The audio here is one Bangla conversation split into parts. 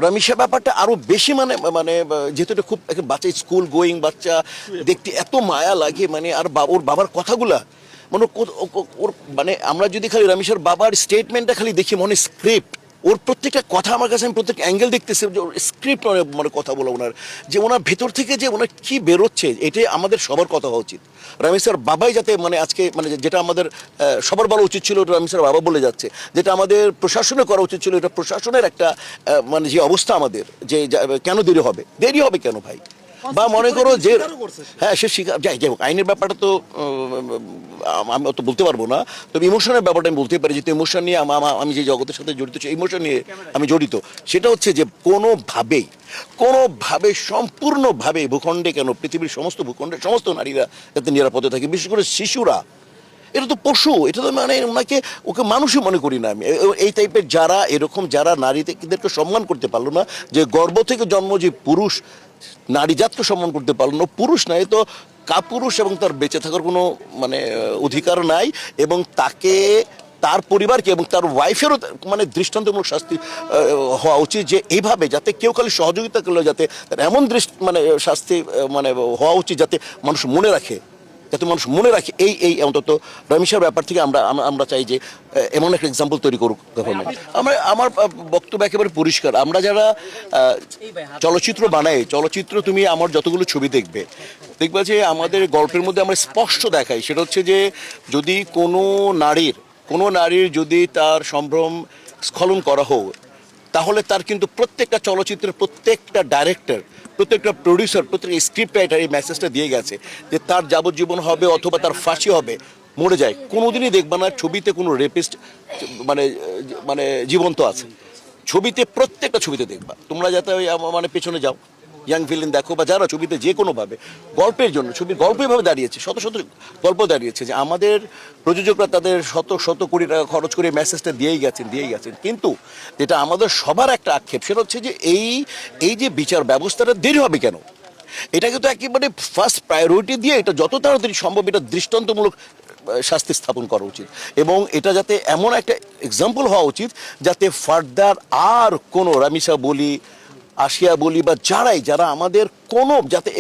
রামিসা ব্যাপারটা আরো বেশি মানে মানে যেহেতু এটা খুব একটা বাচ্চা স্কুল গোয়িং বাচ্চা দেখতে এত মায়া লাগে মানে আর ওর বাবার কথাগুলা মানে ওর মানে আমরা যদি খালি রামিসার বাবার স্টেটমেন্টটা খালি দেখি মনে স্ক্রিপ্ট ওর প্রত্যেকটা কথা আমার কাছে আমি প্রত্যেক অ্যাঙ্গেল দেখতেছি যে ওর স্ক্রিপ্ট মানে কথা বলা ওনার যে ওনার ভেতর থেকে যে ওনার কি বেরোচ্ছে এটাই আমাদের সবার কথা হওয়া উচিত। রামিসার বাবাই যাতে মানে আজকে মানে যেটা আমাদের সবার বলা উচিত ছিল রামিসার বাবা বলে যাচ্ছে, যেটা আমাদের প্রশাসনে করা উচিত ছিল এটা প্রশাসনের একটা মানে যে অবস্থা আমাদের যে কেন দেরি হবে কেন ভাই, বা মনে করো যে হ্যাঁ সে স্বীকার যাই হোক আইনের ব্যাপারটা তো আমি অত বলতে পারবো না, তবে ইমোশনের ব্যাপারটা আমি বলতে পারি যেহেতু ইমোশন নিয়ে আমি যে জগতের সাথে জড়িত সেই ইমোশন নিয়ে আমি জড়িত। সেটা হচ্ছে যে কোনোভাবে সম্পূর্ণভাবে ভূখণ্ডে কেন পৃথিবীর সমস্ত ভূখণ্ডের সমস্ত নারীরা যাতে নিরাপদে থাকে, বিশেষ করে শিশুরা। এটা তো পশু, এটা তো মানে ওকে মানুষই মনে করি না আমি। এই টাইপের যারা এরকম যারা নারীদেরকে সম্মান করতে পারলো না, যে গর্ভ থেকে জন্ম যে পুরুষ নারী জাতকে সম্মান করতে পারলো না, পুরুষ নাই তো কাপুরুষ এবং তার বেঁচে থাকার কোনো মানে অধিকার নাই, এবং তাকে তার পরিবারকে এবং তার ওয়াইফেরও মানে দৃষ্টান্তমূলক শাস্তি হওয়া উচিত, যে এইভাবে যাতে কেউ খালি সহযোগিতা করলে যাতে এমন মানে শাস্তি মানে হওয়া উচিত যাতে মানুষ মনে রাখে এই অন্তত রামিসার ব্যাপার থেকে আমরা চাই যে এমন একটা এক্সাম্পল তৈরি করুক গভর্নমেন্ট। আমার বক্তব্য একেবারে পরিষ্কার। আমরা যারা চলচ্চিত্র বানাই, চলচ্চিত্র তুমি আমার যতগুলো ছবি দেখবে যে আমাদের গল্পের মধ্যে আমরা স্পষ্ট দেখাই, সেটা হচ্ছে যে যদি কোনো নারীর যদি তার সম্ভ্রম স্খলন করা হোক, তাহলে তার কিন্তু প্রত্যেকটা চলচ্চিত্রের প্রত্যেকটা ডাইরেক্টর, প্রত্যেকটা প্রডিউসার, প্রত্যেকটা স্ক্রিপ্ট রাইটার এই মেসেজটা দিয়ে গেছে যে তার যাবজ্জীবন হবে অথবা তার ফাঁসি হবে, মরে যায়। কোনোদিনই দেখবা না ছবিতে কোনো রেপিস্ট মানে মানে জীবন্ত আছে। ছবিতে প্রত্যেকটা ছবিতে দেখবা তোমরা, যাতে ওই মানে পেছনে যাও ইয়াং ভিলেন দেখো বা যারা ছবিতে যে কোনোভাবে গল্পের জন্য ছবির গল্প এভাবে দাঁড়িয়েছে, শত শত গল্প দাঁড়িয়েছে যে আমাদের প্রযোজকরা তাদের শত শত কোটি টাকা খরচ করে মেসেজটা দিয়েই গেছেন। কিন্তু যেটা আমাদের সবার একটা আক্ষেপ সেটা হচ্ছে যে এই যে বিচার ব্যবস্থাটা দেরি হবে কেন, এটাকে তো একেবারে ফার্স্ট প্রায়োরিটি দিয়ে এটা যত তাড়াতাড়ি সম্ভব এটা দৃষ্টান্তমূলক শাস্তি স্থাপন করা উচিত, এবং এটা যাতে এমন একটা এক্সাম্পল হওয়া উচিত যাতে ফার্দার আর কোনো রামিসা বলি, আসিয়া বলি বা যারা আমাদের কোনো যাতে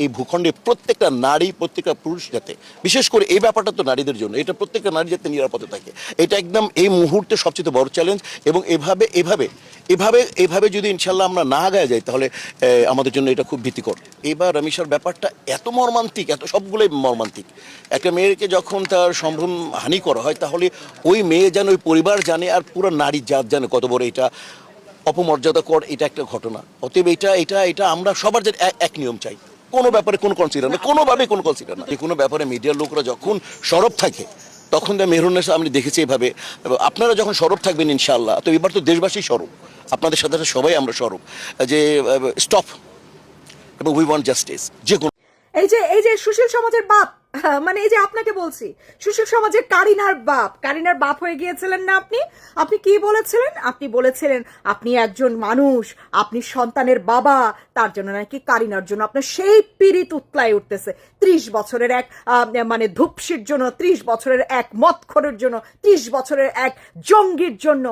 এই ভূখণ্ডে প্রত্যেকটা নারী প্রত্যেকটা পুরুষ যাতে, বিশেষ করে এই ব্যাপারটা তো নারীদের জন্য, এটা প্রত্যেকটা নারী যাতে নিরাপদে থাকে, এটা একদম এই মুহূর্তে সবচেয়ে বড় চ্যালেঞ্জ। এবং এভাবে যদি ইনশাল্লাহ আমরা না আগায় যাই তাহলে আমাদের জন্য এটা খুব ভীতিকর। এবার রামিসার ব্যাপারটা এত মর্মান্তিক, এত সবগুলোই মর্মান্তিক। একটা মেয়েকে যখন তার সম্ভ্রম হানি করা হয় তাহলে ওই মেয়ে জানে, ওই পরিবার জানে, আর পুরো নারী জাত জানে কত বড় এটা অপমর্যাদাকর এটা একটা ঘটনা। অতএব এটা আমরা সবার যে এক নিয়ম চাই, কোনো ব্যাপারে কোনো কনসিডার না, কোনোভাবে কোনো কনসিডার না। যে কোনো ব্যাপারে মিডিয়ার লোকরা যখন সরব থাকে তখন মেহরুন্নেসা আমি দেখেছি এভাবে। আপনারা যখন সরব থাকবেন ইনশাআল্লাহ, তো এবার তো দেশবাসী সরব, আপনাদের সাথে সাথে সবাই আমরা সরব যে স্টপ এবং উই ওয়ান্ট জাস্টিস। যে কোনো এই যে সুশীল সমাজের বাপ, মানে এই যে আপনাকে বলছি সুশীল সমাজের কারিনার বাপ হয়ে গিয়েছিলেন না আপনি কি বলেছিলেন? আপনি বলেছিলেন আপনি একজন মানুষ, আপনি সন্তানের বাবা, তার জন্য নাকি কারিনার জন্য আপনার সেই পীড়িত উতলায় উঠতেছে। 30 বছরের এক মানে ধূপসির জন্য, 30 বছরের এক মদখোরের জন্য, 30 বছরের এক জঙ্গির জন্য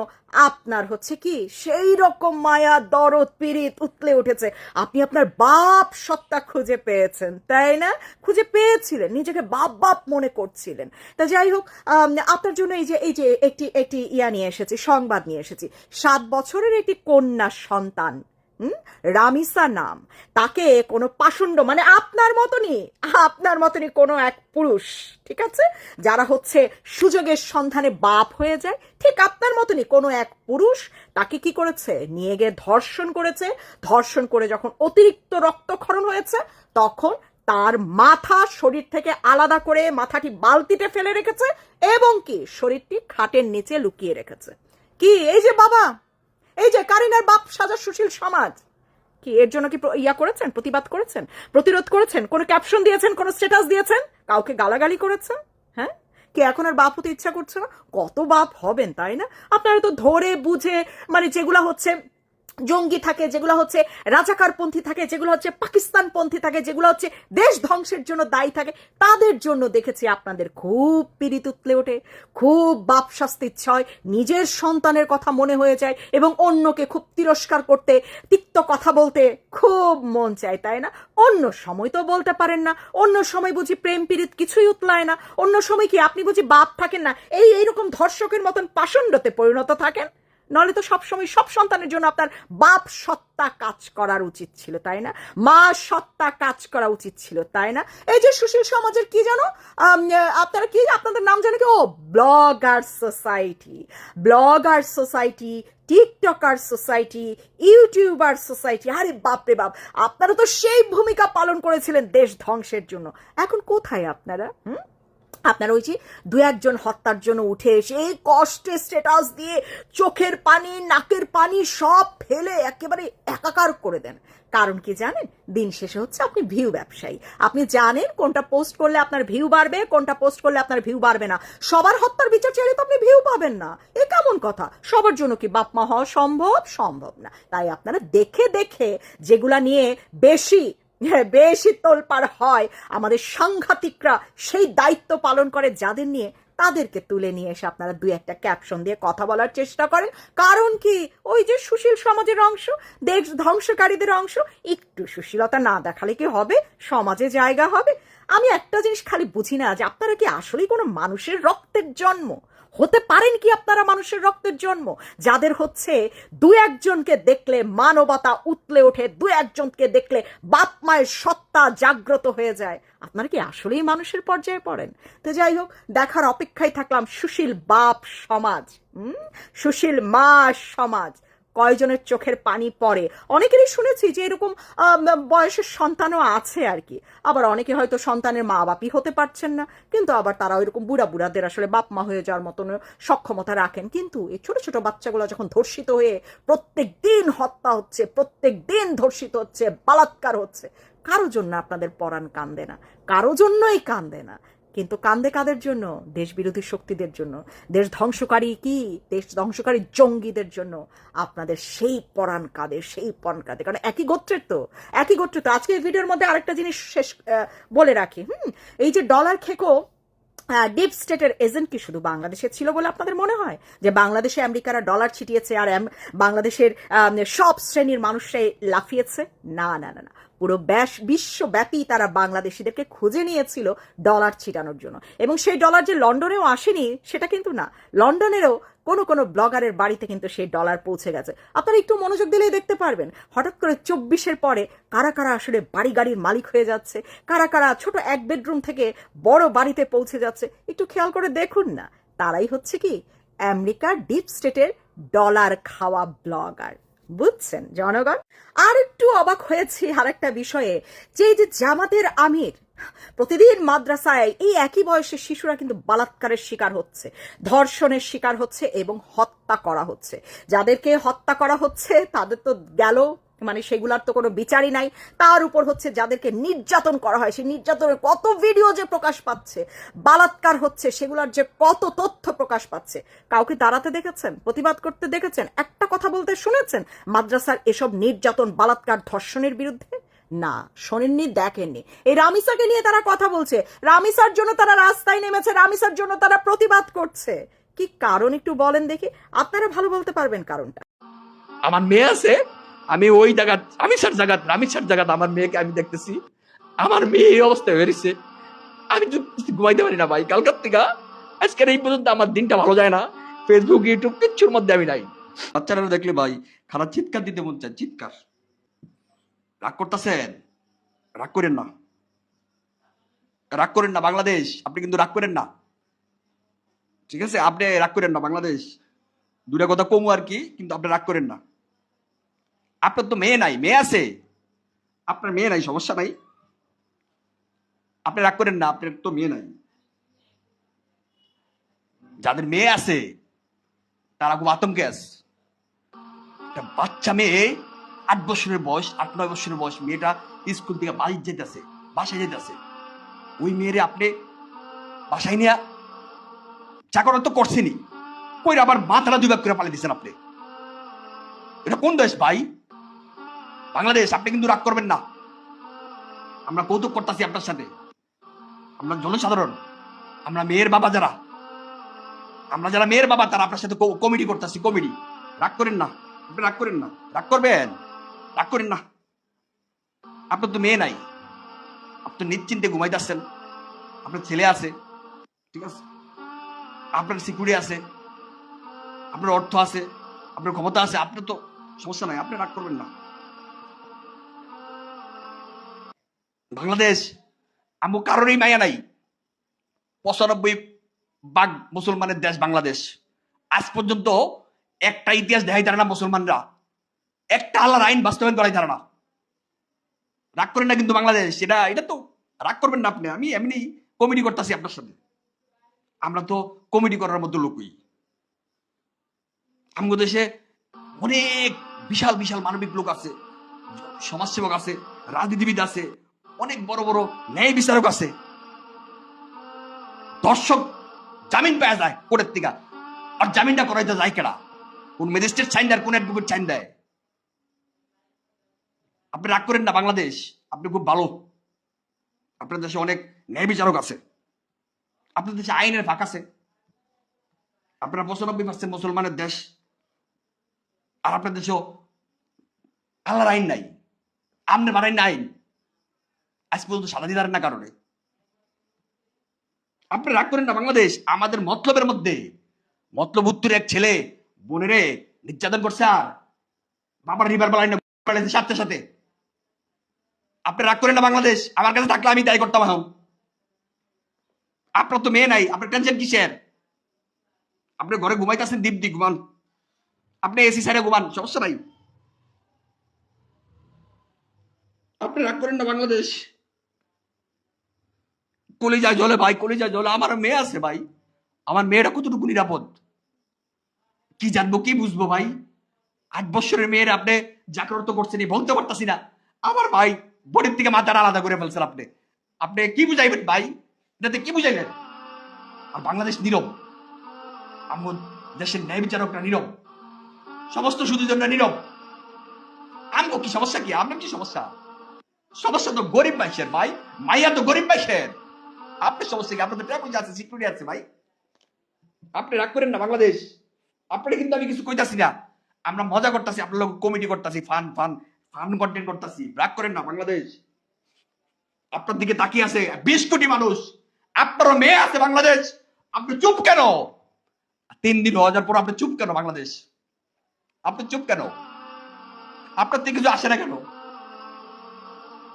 আপনার হচ্ছে কি সেই রকম মায়া দরদ পীড়িত উতলে উঠেছে। আপনি আপনার বাপ সত্তা খুঁজে পেয়েছেন, তাই না? খুঁজে পেয়েছিলেন, নিজেকে বাপ মনে করছিলেন। তা যাই হোক, আপনার জন্য এই যে একটি নিয়ে এসেছি, সংবাদ নিয়ে এসেছি। 7 বছরের একটি কন্যা সন্তান, রামিসা নাম, তাকে কোনো পাষণ্ড মানে আপনার মতনই কোনো এক পুরুষ, ঠিক আছে, যারা হচ্ছে সুযোগের সন্ধানে বাপ হয়ে যায়, ঠিক আপনার মতনই কোনো এক পুরুষ তাকে কি করেছে, নিয়ে গিয়ে ধর্ষণ করে যখন অতিরিক্ত রক্তক্ষরণ হয়েছে তখন তার মাথা শরীর থেকে আলাদা করে মাথাটি বালতিতে ফেলে রেখেছে এবং কি শরীরটি খাটের নিচে লুকিয়ে রেখেছে। কি এই যে বাবা, এই যে কারিনার বাপ সাজা সুশীল সমাজ, কি এর জন্য কি করেছেন, প্রতিবাদ করেছেন, প্রতিরোধ করেছেন, কোনো ক্যাপশন দিয়েছেন, কোনো স্ট্যাটাস দিয়েছেন, কাউকে গালাগালি করেছেন? হ্যাঁ, কি এখন আর বাপ হতে ইচ্ছা করছে না? কত বাপ হবেন, তাই না? আপনারা তো ধরে বুঝে মানে যেগুলা হচ্ছে জঙ্গি থাকে, যেগুলো হচ্ছে রাজাকারপন্থী থাকে, যেগুলো হচ্ছে পাকিস্তানপন্থী থাকে, যেগুলো হচ্ছে দেশ ধ্বংসের জন্য দায়ী থাকে, তাদের জন্য দেখেছি আপনাদের খুব পিরিত উতলে ওঠে, খুব বাপ শাস্তি ইচ্ছা হয়, নিজের সন্তানের কথা মনে হয়ে যায় এবং অন্যকে খুব তিরস্কার করতে, তিক্ত কথা বলতে খুব মন চায়, তাই না? অন্য সময় তো বলতে পারেন না, অন্য সময় বুঝি প্রেম পীড়িত কিছুই উতলায় না, অন্য সময় কি আপনি বুঝি বাপ থাকেন না, এইরকম ধর্ষকের মতন পাষণ্ডতে পরিণত থাকেন? নলে তো সবসময় সব সন্তানের জন্য আপনার বাপ সত্তা কাজ করার উচিত ছিল, তাই না? মা সত্তা কাজ করা উচিত ছিল, তাই না? এই যে সুশীল সমাজের কি জানো, আপনারা কি, আপনাদের নাম জানে কি? ও blogger society, blogger society, tiktoker society, youtuber society. আরে বাপরে বাপ, আপনারা তো সেই ভূমিকা পালন করেছিলেন দেশ ধ্বংসের জন্য। এখন কোথায় আপনারা? আপনার ওই যে দু একজন হত্যার জন্য উঠে এসে কষ্টে স্ট্যাটাস দিয়ে চোখের পানি, নাকের পানি সব ফেলে একেবারে একাকার করে দেন। কারণ কি জানেন? দিন শেষে হচ্ছে আপনি ভিউ ব্যবসায়ী। আপনি জানেন কোনটা পোস্ট করলে আপনার ভিউ বাড়বে, কোনটা পোস্ট করলে আপনার ভিউ বাড়বে না। সবার হত্যার বিচার চাইলে তো আপনি ভিউ পাবেন না, এ কেমন কথা? সবার জন্য কি বাপ মা হওয়া সম্ভব? সম্ভব না। তাই আপনারা দেখে দেখে যেগুলা নিয়ে বেশি তোলপাড় হয়, আমাদের সাংঘাতিকরা সেই দায়িত্ব পালন করে যাদের নিয়ে, তাদেরকে তুলে নিয়ে এসে আপনারা দুই একটা ক্যাপশন দিয়ে কথা বলার চেষ্টা করেন। কারণ কি, ওই যে সুশীল সমাজের অংশ, দেশ ধ্বংসকারীদের অংশ, একটু সুশীলতা না দেখালে কি হবে? সমাজে জায়গা হবে? আমি একটা জিনিস খালি বুঝি না, যে আপনারা কি আসলেই কোনো মানুষের রক্তের জন্ম? হতে পারেন কি আপনারা মানুষের রক্তের জন্ম, যাদের হচ্ছে দু একজনকে দেখলে মানবতা উতলে ওঠে, দু একজনকে দেখলে বাপ মায়ের সত্তা জাগ্রত হয়ে যায়? আপনারা কি আসলেই মানুষের পর্যায়ে পড়েন? তো যাই হোক, দেখার অপেক্ষায় থাকলাম সুশীল বাপ সমাজ, সুশীল মা সমাজ কয়জনের চোখের পানি পড়ে। অনেকেরই শুনেছি যে এরকম বয়সের সন্তানও আছে আর কি। আবার অনেকে হয়তো সন্তানের মা বাপই হতে পারছেন না, কিন্তু আবার তারা ওইরকম বুড়াদের আসলে বাপ মা হয়ে যাওয়ার মতন সক্ষমতা রাখেন। কিন্তু এই ছোট ছোট বাচ্চাগুলো যখন ধর্ষিত হয়ে প্রত্যেক দিন হত্যা হচ্ছে, প্রত্যেক দিন ধর্ষিত হচ্ছে, বলাৎকার হচ্ছে, কারো জন্য আপনাদের পরাণ কান্দে না, কারো জন্যই কান্দে না। কিন্তু কান্দে কাদের জন্য? দেশ বিরোধী শক্তিদের জন্য, দেশ ধ্বংসকারী দেশ ধ্বংসকারী জঙ্গিদের জন্য আপনাদের সেই পরাণ কাঁদে, সেই পরাণ কাঁদে। কারণ একই গোত্রের তো, একই গোত্রের তো। আজকে এই ভিডিওর মধ্যে আরেকটা জিনিস শেষ বলে রাখি। এই যে ডলার খেকো ডিপ স্টেটের এজেন্ট কি শুধু বাংলাদেশে ছিল বলে আপনাদের মনে হয় যে বাংলাদেশে আমেরিকারা ডলার ছিটিয়েছে আর বাংলাদেশের সব শ্রেণীর মানুষরাই লাফিয়েছে? না না না না, পুরো বিশ্বব্যাপী তারা বাংলাদেশিদেরকে খুঁজে নিয়েছিল ডলার ছিটানোর জন্য। এবং সেই ডলার যে লন্ডনেও আসেনি সেটা কিন্তু না, লন্ডনেরও কোনো ব্লগারের বাড়িতে কিন্তু সেই ডলার পৌঁছে গেছে। আপনারা একটু মনোযোগ দিলেই দেখতে পারবেন, হঠাৎ করে 24-এর পরে কারা কারা আসলে বাড়ি গাড়ির মালিক হয়ে যাচ্ছে, কারা কারা ছোট এক বেডরুম থেকে বড় বাড়িতে পৌঁছে যাচ্ছে, একটু খেয়াল করে দেখুন না। তারাই হচ্ছে কি আমেরিকার ডিপ স্টেটের ডলার খাওয়া ব্লগার। বুঝছেন জনগণ? আর একটু অবাক হয়েছি আরেকটা বিষয়ে, যে এই যে জামাতের আমির প্রতিদিন মাদ্রাসায় এই একই বয়সের শিশুরা কিন্তু বলাৎকারের শিকার হচ্ছে, ধর্ষণের শিকার হচ্ছে এবং হত্যা করা হচ্ছে। যাদেরকে হত্যা করা হচ্ছে তাদের তো গেল, মানে সেগুলার তো কোনো বিচারই নাই। তার উপর হচ্ছে যাদেরকে নির্যাতন করা হয়, সেই নির্যাতনের কত ভিডিও যে প্রকাশ পাচ্ছে, বলাৎকার হচ্ছে সেগুলার যে কত তথ্য প্রকাশ পাচ্ছে। কাউকে দাঁড়াতে দেখেছেন? প্রতিবাদ করতে দেখেছেন? একটা কথা বলতে শুনেছেন মাদ্রাসার এসব নির্যাতন, বলাৎকার, ধর্ষণের বিরুদ্ধে? না, শোনেননি, দেখেননি। এই রামিসাকে নিয়ে তারা কথা বলছে, রামিসার জন্য তারা রাস্তায় নেমেছে, রামিসার জন্য তারা প্রতিবাদ করছে। কি কারণ একটু বলেন দেখি, আপনারা ভালো বলতে পারবেন কারণটা। আমার মেয়ে আছে, আমি ওই জায়গা রামিসার জায়গা আমার মেয়েকে আমি দেখতেছি, আমার মেয়ে এই অবস্থায় হয়েছে, আমি ঘুমাইতে পারি না ভাই। কালকার থেকে আজকের এই পর্যন্ত আমার দিনটা ভালো যায় না। ফেসবুক, ইউটিউব কিচ্ছুর মধ্যে আমি নাই। বাচ্চারা দেখলে ভাই খারাপ চিৎকার দিতে মন চায়, চিৎকার। রাগ করতেছেন? রাগ করেন না, রাগ করেন না বাংলাদেশ, আপনি কিন্তু রাগ করেন না, ঠিক আছে? আপনি রাগ করেন না বাংলাদেশ, দূরে কথা কমু আর কি, কিন্তু আপনি রাগ করেন না। আপনার তো মেয়ে নাই, মেয়ে আছে, আপনার মেয়ে নাই, সমস্যা নাই, আপনি রাগ করেন না, আপনার তো মেয়ে নাই। যাদের মেয়ে আছে তারা খুব আতঙ্কে আছে। একটা বাচ্চা মেয়ে 8 বছরের বয়স, 8-9 বছরের বয়স, মেয়েটা স্কুল থেকে বাসায় যেতেছে। ওই মেয়েরে আপনি বাসায় নিয়ে চাকর তো করছেনি, কই আবার মাথাটা 2 ভাগ করে পালিয়ে দিচ্ছেন আপনি। এটা কোন দেশ ভাই? বাংলাদেশ। আপনি কিন্তু রাগ করবেন না, আমরা কৌতুক করতেছি আপনার সাথে। আমরা জনসাধারণ, আমরা মেয়ের বাবা যারা, আমরা যারা মেয়ের বাবা তারা আপনার সাথে কমেডি করতেছি, কমেডি। রাগ করেন না, আপনি রাগ করেন না, রাগ করবেন? রাগ করেন না। আপনার তো মেয়ে নাই, আপনি নিশ্চিন্তে ঘুমাইতেছেন, আপনার ছেলে আছে, ঠিক আছে, আপনার সিকিউরিটি আছে, আপনার অর্থ আছে, আপনার ক্ষমতা আছে, আপনার তো সমস্যা নাই, আপনি রাগ করবেন না। বাংলাদেশ আমু কারোরই মায়া নাই। 95% মুসলমানের দেশ বাংলাদেশ। আজ পর্যন্ত একটা ইতিহাস দেখাই তারা না মুসলমানরা একটা আল্লাহর আইন বাস্তবায়ন করাই তারা না। রাগ করেন না কিন্তু বাংলাদেশ, এটা এটা তো রাগ করবেন না আপনি। আমি এমনি কমেডি করতেছি আপনার সাথে, আমরা তো কমেডি করার মতো লোকই। আমগো দেশে অনেক বিশাল বিশাল মানবিক লোক আছে, সমাজসেবক আছে, রাজনীতিবিদ আছে, অনেক বড় বড় ন্যায় বিচারক আছে। দর্শক জামিন পাওয়া যায় কোর্টের থেকে, আর জামিনটা করাইতে যায় কেডা? কোন ম্যাজিস্ট্রেট সাইন দেয়, কোন অ্যাডভোকেট সাইন দেয়? আপনি রাগ করেন না বাংলাদেশ, আপনি খুব ভালো। আপনার দেশে অনেক ন্যায় বিচারক আছে, আপনার দেশে আইনের ফাঁক আছে। আপনারা 95% মুসলমানের দেশ, আর আপনার দেশেও আল্লাহর আইন নাই, আমনে বানাই না আইন। আজ পর্যন্ত সাদা দিদার না কারণে। আপনি রাগ করেন না বাংলাদেশ। আমাদের মতলবের মধ্যে মতলব উত্তরে এক ছেলে বোনেরে নির্যাতন করছে, আর বাবার রিভার বালাইছে সাথে সাথে। আপনি রাগ করেন না বাংলাদেশ। আমার কাছে থাকলে আমি তাই করতাম এখন। আপনার তো মেয়ে নাই, আপনার টেনশন কিসের? আপনি ঘরে ঘুমাইতেছেন, দীপ্তি ঘুমান, আপনি এসি সাইডে ঘুমান, সমস্যা নাই। আপনি রাগ করেন না বাংলাদেশ। কলিজায় জলে ভাই, কলিজায় জলে। আমার মেয়ে আছে ভাই, আমার মেয়েটা কতটুকু নিরাপদ কি জানবো, কি বুঝবো ভাই? 8 বছরের মেয়ের আপনি জাগ্রত করছেন, বলতে পারতাছি না। আমার ভাই বডির থেকে মাথাটা আলাদা করে ফেলছেন আপনি। আপনি কি বুঝাইবেন ভাই? এটাতে কি বুঝাইবেন? আর বাংলাদেশ নীরব, আমার দেশের ন্যায় বিচারকরা নীরব, সমস্ত সুদীজনরা নীরব। আমগো কি সমস্যা? কি আপনার কি সমস্যা? সমস্যা তো গরিব মানুষের ভাই, মাইয়া তো গরিব মানুষের। আপনার সমস্যা কি? আপনার তো টাকা আছে, সিকিউরিটি আছে ভাই। আপনি রাগ করেন না বাংলাদেশ। আপনি কিন্তু আমি কিছু কইতাছি না, আমরা মজা করতেছি, আপনার লোক কমেডি করতেছি, ফান ফান ফান কন্টেন্ট করতেছি। রাগ করেন না বাংলাদেশ। আপনার দিকে তাকিয়ে আছে 20 কোটি মানুষ, আপনারও মেয়ে আছে বাংলাদেশ। আপনি চুপ কেন? 3 দিন হওয়ার পর আপনি চুপ কেন বাংলাদেশ? আপনি চুপ কেন? আপনার থেকে কিছু আসে না কেন?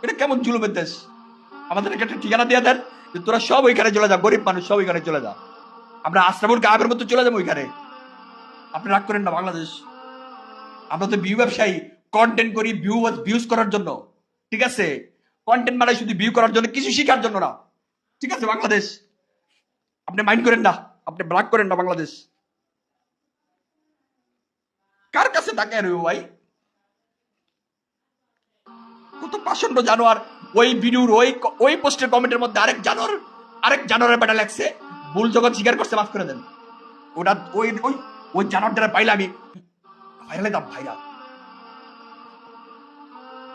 এটা কেমন জুলুমের দেশ? আমাদের একটা ঠিকানা দিয়ে দেন যে তোরা সব ওইখানে চলে যা, গরিব মানুষ সব ওইখানে চলে যা, আমরা আশ্রামুল কাবের মতো চলে যাবো ওইখানে। আপনি রাগ করেন না বাংলাদেশ। আমরা তো ভিউ ব্যবসায়ী, কন্টেন্ট করি ভিউজ করার জন্য, ঠিক আছে? কন্টেন্ট মানে শুধু ভিউ করার জন্য, কিছু শিখার জন্য না, ঠিক আছে বাংলাদেশ? আপনি মাইন্ড করেন না, আপনি রাগ করেন না বাংলাদেশ। কার কাছে তাকায় রইব ভাই? কত পাষণ্ড জানোয়ার। ওই ভিডিওর ওই পোস্টের কমেন্টের মধ্যে আরেক জানোয়ারের বেটা লাগছে, ভুল জগৎ স্বীকার করছে, মাফ করে দেন। ওটা ওই ওই ওই জানোয়ারটা পাইলে আমি ভাইরালে দাম ভাইরা।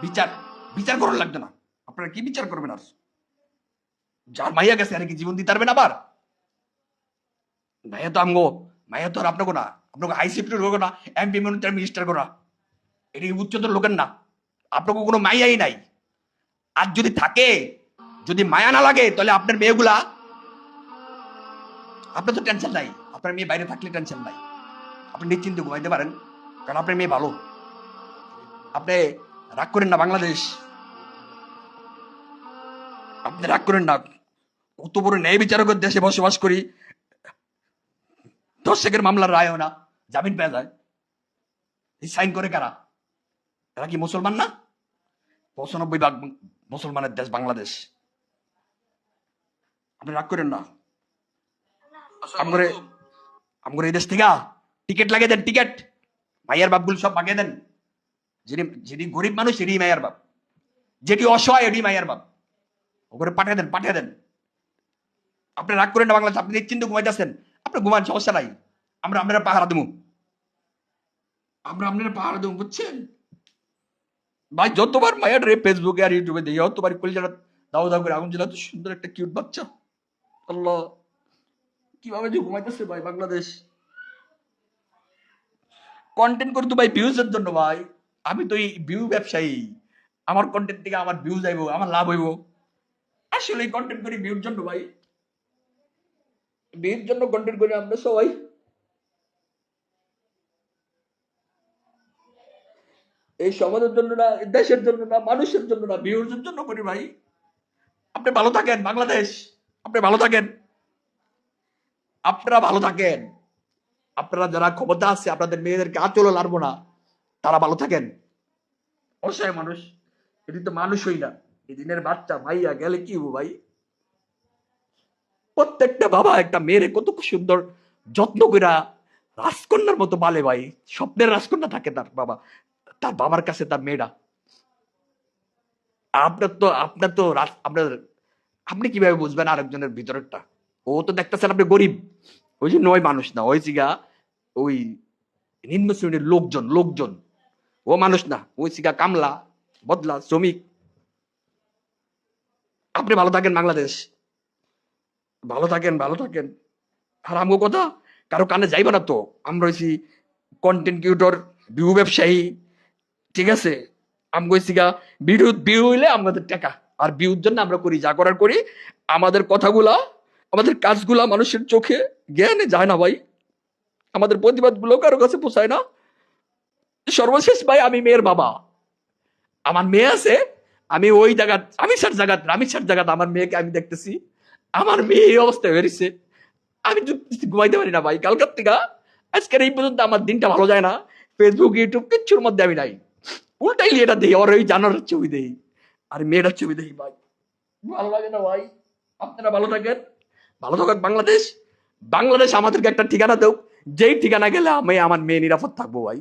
বিচার বিচার করার লাগবে না। আপনারা কি বিচার করবেন? আর যার মাইয়া গেছে আর কি জীবন দিতে পারবেন আবার? মাইয়া তো আমগো, মাইয়া তো আর আপনাকে না, আপনাকে হাই সিফটের লোক না, এমপি মিনিস্টার করা, এটি উচ্চতর লোকের না। আপনাকে কোনো মাইয়াই নাই। আর যদি থাকে, যদি মায়া না লাগে, তাহলে আপনার মেয়েগুলা, আপনার তো টেনশন নাই। আপনার মেয়ে বাইরে থাকলে টেনশন নাই, আপনি নিশ্চিন্তে ঘুমাইতে পারেন, কারণ আপনার মেয়ে ভালো। আপনি রাগ করেন না বাংলাদেশ, আপনি রাগ করেন না। কত বড় ন্যায় বিচারকের দেশে বসবাস করি, 10 সেকেন্ড মামলার রায় হয় না, জামিন পেয়ে যায়। এই সাইন করে কারা? এরা কি মুসলমান না? 95% মুসলমানের দেশ বাংলাদেশ। আপনি রাগ করেন না। আমগরে এই দেশ থেকে টিকিট লাগিয়ে দেন, টিকিট। মাইয়ার বাপগুলো সব ভাগিয়ে দেন। যেটি গরিব মানুষ সেটি মাইয়ার বাপ, যেটি অসহায় এটি মাইয়ার বাপ, ওগুলো পাঠিয়ে দেন, পাঠিয়ে দেন। আপনি রাগ করেন না বাংলাদেশ। আপনি নিশ্চিন্ত ঘুমাইতেছেন, আপনি ঘুমান, সমস্যা নাই। আমরা পাহারা দেবো। আমরা আপনারা পাহাড় দেবো বুঝছেন ভাই, যতবার মায়ের রে ফেসবুকে আর ইউটিউবে দেখি অতবার কলিজাটা দাও দাও করে আগুন জ্বালা, তো সুন্দর একটা কিউট বাচ্চা। আল্লাহ, কিভাবে যে ঘুমাইতেছে ভাই বাংলাদেশ। কন্টেন্ট করি তো ভাই ভিউজের জন্য ভাই। আমি তো এই ভিউ ব্যবসায়ী, আমার কন্টেন্ট থেকে আমার ভিউজ আইব, আমার লাভ হইব। আসলে কন্টেন্ট করি ভিউর জন্য ভাই, ভিউর জন্য কন্টেন্ট করি আমরা সবাই। এই সমাজের জন্য না, দেশের জন্য না, মানুষের জন্য না, ভিউর জন্য করি ভাই। আপনি ভালো থাকেন বাংলাদেশ, আপনি ভালো থাকেন, আপনারা ভালো থাকেন। আপনারা যারা ক্ষমতা আছে আপনাদের মেয়েদেরকে আঁচলে লাড়বো না, তারা ভালো থাকেন। অসহায় মানুষ, এটি তো মানুষই না, এই দিনের বাচ্চা ভাইয়া গেলে কি হবো ভাই। প্রত্যেকটা বাবা একটা মেয়েরে কত সুন্দর যত্ন কইরা রাজকন্যার মতো পালে ভাই। স্বপ্নের রাজকন্যা থাকে তার বাবা, তার বাবার কাছে তার মেয়েরা। আপনার আপনি কিভাবে বুঝবেন আরেকজনের ভিতরেরটা? ও তো দেখতেছেন আপনি গরিব, ওই জন্য ওই মানুষ না, ওই সিগা ওই নিম্ন শ্রেণীর লোকজন ও মানুষ না, ওই সিগা কামলা বদলা শ্রমিক। আপনি ভালো থাকেন বাংলাদেশ, ভালো থাকেন, ভালো থাকেন। আর আমগো কথা কারো কানে যাইবে না তো। আমরা হইছি কন্টেন্ট ক্রিয়েটর, ভিউ ব্যবসায়ী, ঠিক আছে? আমগো সিগা ভিউ হইলে আমাদের টাকা, আর ভিউর জন্য আমরা করি যা করার করি। আমাদের কথাগুলা, আমাদের কাজগুলা মানুষের চোখে জ্ঞানে যায় না ভাই, আমাদের প্রতিবাদ গুলো কারো কাছে পৌঁছায় না। সর্বশেষ ভাই, আমি মেয়ের বাবা, আমার মেয়ে আছে, আমি ওই জায়গা আমি সার জায়গা আমার মেয়েকে আমি দেখতেছি। আমার মেয়ে এই অবস্থায় বেরিয়েছে, আমি ঘুমাইতে পারি না ভাই কালকার থেকে আজকের এই পর্যন্ত। আমার দিনটা ভালো যায় না, ফেসবুক ইউটিউব কিচ্ছুর মধ্যে আমি নাই। উল্টাই এটা দিই, ওর ওই জানোয়ারের ছবি দেই আর মেয়েটার ছবি দেখি ভাই, ভালো লাগে না ভাই। আপনারা ভালো থাকেন, ভালো থাকুক বাংলাদেশ। বাংলাদেশ আমাদেরকে একটা ঠিকানা দেও, যেই ঠিকানা গেলে আমি আমার মেয়ে নিরাপদ থাকবো ভাই।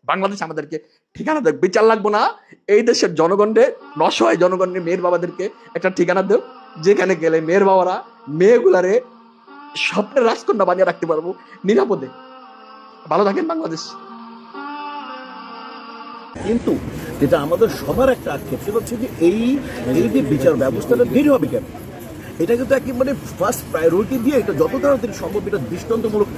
বাংলাদেশ আমাদেরকে ঠিকানা দেখ, বিচার লাগবো না। এই দেশের জনগণের, অসহায় জনগণের মেয়ের বাবাদেরকে একটা ঠিকানা দেও, যেখানে গেলে মেয়ের বাবারা মেয়েগুলারে স্বপ্নের রাজকন্যা বানিয়ে রাখতে পারবো নিরাপদে। ভালো থাকেন বাংলাদেশ। কিন্তু যেটা আমাদের সবার একটা আক্ষেপ, সেটা হচ্ছে যে এই যে বিচার ব্যবস্থাটা দেরি হবে কেন? এটা কিন্তু একেবারে ফার্স্ট প্রায়োরিটি দিয়ে এটা যত তাড়াতাড়ি সম্ভব এটা দৃষ্টান্তমূলক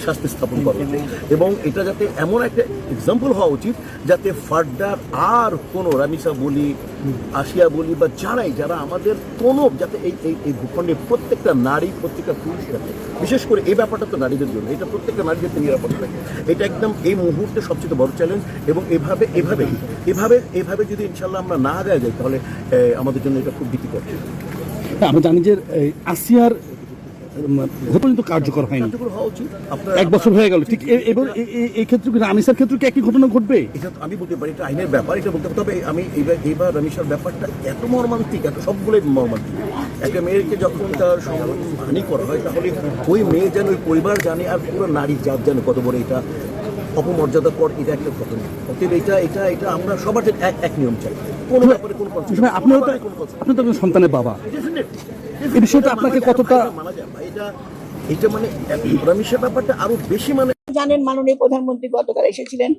শাস্তি স্থাপন করা উচিত। এবং এটা যাতে এমন একটা এক্সাম্পল হওয়া উচিত যাতে ফার্দার আর কোনো রামিসা বলি, আসিয়া বলি বা যারা আমাদের কোনো যাতে এই ভূখণ্ডে প্রত্যেকটা নারী, প্রত্যেকটা পুরুষ যাতে, বিশেষ করে এই ব্যাপারটা তো নারীদের জন্য, এটা প্রত্যেকটা নারী যাতে নিরাপদ থাকে, এটা একদম এই মুহূর্তে সবচেয়ে বড় চ্যালেঞ্জ। এবং এভাবে যদি ইনশাল্লাহ আমরা না আগায় যাই তাহলে আমাদের জন্য এটা খুব ডিফিকাল্ট। আমরা জানি যে আসিয়ার পর্যন্ত কার্যকর হয়নি, এক বছর হয়ে গেল। ঠিক এবার এই ক্ষেত্রে রামিসার ক্ষেত্রে কি একই ঘটনা ঘটবে? এটা আমি বলতে পারি, এটা আইনের ব্যাপার, এটা বলতে হবে। আমি এইবার রামিসার ব্যাপারটা এত মর্মান্তিক, এত সবগুলোই মর্মান্তিক। একটা মেয়েকে যখন তার হানি করা হয় তাহলে ওই মেয়ে জানে, ওই পরিবার জানে, আর পুরো নারী জাত জানে কত বড় এটা অপমর্যাদার পর এটা একটা ঘটনা। অতএব এটা আমরা সবার এক নিয়ম চাই, কোনো ব্যাপারে কোনো আপনিও তো সন্তানের বাবা, এই বিষয়টা আপনাকে কতটা মানা যায়? এটা মানে রামিসার ব্যাপারটা আরো বেশি মানে জানেন, মাননীয় প্রধানমন্ত্রী গতকাল এসেছিলেন।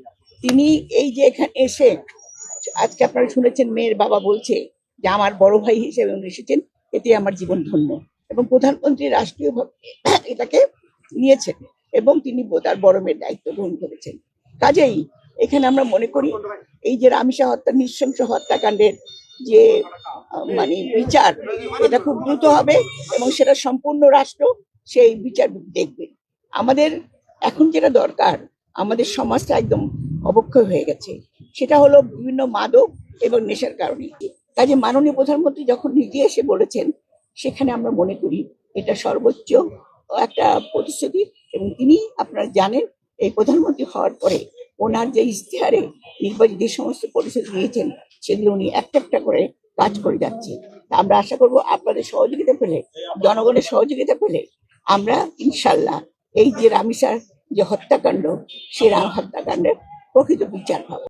তিনি এই যে এখানে এসে আজকে আপনারা শুনেছেন মেয়ের বাবা বলছে যে আমার বড় ভাই হিসেবে উনি এসেছেন, এতে আমার জীবন ধন্য। এবং প্রধানমন্ত্রী রাষ্ট্রীয়ভাবে এটাকে নিয়েছেন এবং তিনি তার বড় মেয়ের দায়িত্ব গ্রহণ করেছেন। কাজেই এখানে আমরা মনে করি এই যে রামিসা হত্যা, নৃশংস হত্যাকাণ্ডের যে মানে বিচার, এটা খুব দ্রুত হবে এবং সেটা সম্পূর্ণ রাষ্ট্র সেই বিচার দেখবে। আমাদের এখন যেটা দরকার, আমাদের সমাজটা একদম অবক্ষয় হয়ে গেছে, সেটা হলো বিভিন্ন মাদক এবং নেশার কারণে। কাজে মাননীয় প্রধানমন্ত্রী যখন নিজে এসে বলেছেন, সেখানে আমরা মনে করি এটা সর্বোচ্চ একটা প্রতিশ্রুতি। এবং তিনি, আপনারা জানেন, এই প্রধানমন্ত্রী হওয়ার পরে ওনার যে ইশতেহারে নির্বাচিত যে সমস্ত প্রতিশ্রুতি দিয়েছেন সেগুলো উনি একটা একটা করে কাজ করে যাচ্ছে। আমরা আশা করব আপনাদের সহযোগিতা পেলে, জনগণের সহযোগিতা পেলে আমরা ইনশাল্লাহ এই যে রামিসার যে হত্যাকাণ্ড, সে হত্যাকাণ্ডের প্রকৃত বিচার পাবো।